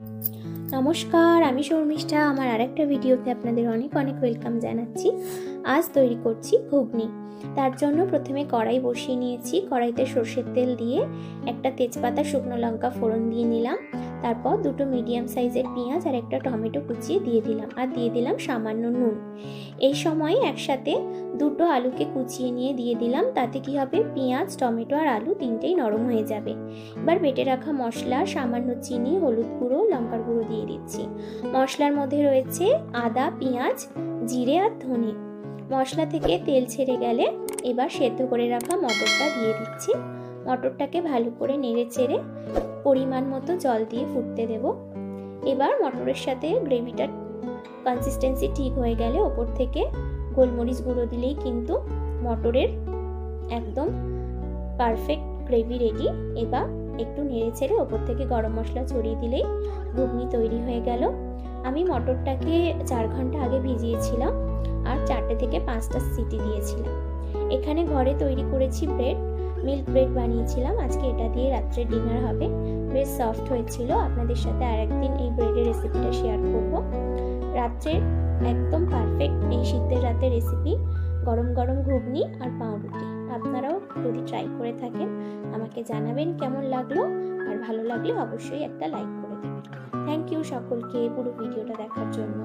নমস্কার, আমি শর্মিষ্ঠা। আমার আরেকটা ভিডিওতে আপনাদের অনেক অনেক ওয়েলকাম জানাচ্ছি। আজ তৈরি করছি ঘুগনি। তার জন্য প্রথমে কড়াই বসিয়ে নিয়েছি। কড়াইতে সর্ষের তেল দিয়ে একটা তেজপাতা, শুকনো লঙ্কা ফোড়ন দিয়ে নিলাম। তারপর দুটো মিডিয়াম সাইজের পেঁয়াজ আর একটা টমেটো কুচিয়ে দিয়ে দিলাম, আর দিয়ে দিলাম সামান্য নুন। এই সময় একসাথে দুটো আলুকে কুচিয়ে নিয়ে দিয়ে দিলাম। তাতে কি হবে, পেঁয়াজ, টমেটো আর আলু তিনটেই নরম হয়ে যাবে। এবার বেটে রাখা মশলা, সামান্য চিনি, হলুদ গুঁড়ো, লঙ্কার গুঁড়ো দিয়ে দিচ্ছি। মশলার মধ্যে রয়েছে আদা, পেঁয়াজ, জিরে আর ধনে। মশলা থেকে তেল ছেড়ে গেলে এবার সেদ্ধ করে রাখা মটরটা দিয়ে দিচ্ছি। মটরটাকে ভালো করে নেড়ে চেড়ে পরিমাণ মতো জল দিয়ে ফুটতে দেব। এবার মটরের সাথে গ্রেভিটার কনসিস্টেন্সি ঠিক হয়ে গেলে ওপর থেকে গোলমরিচ গুঁড়ো দিলেই কিন্তু মটরের একদম পারফেক্ট গ্রেভি রেডি। এবার একটু নেড়ে ছেড়ে ওপর থেকে গরম মশলা ছড়িয়ে দিলেই ঘুগনি তৈরি হয়ে গেল। আমি মটরটাকে 4 ঘন্টা আগে ভিজিয়েছিলাম আর 4টে থেকে 5টা সিটি দিয়েছিলাম। এখানে ঘরে তৈরি করেছি ব্রেড, মিল্ক ব্রেড বানিয়েছিলাম। আজকে এটা দিয়ে রাত্রে ডিনার হবে। বেশ সফট হয়েছিল। আপনাদের সাথে আরেকদিন এই ব্রেডের রেসিপিটা শেয়ার করব। রাত্রে একদম পারফেক্ট এই শীতের রাতে রেসিপি, গরম গরম ঘুগনি আর পাউরুটি। আপনারাও যদি ট্রাই করে থাকেন আমাকে জানাবেন কেমন লাগলো, আর ভালো লাগলে অবশ্যই একটা লাইক করে দেবেন। থ্যাংক ইউ সকলকে পুরো ভিডিওটা দেখার জন্য।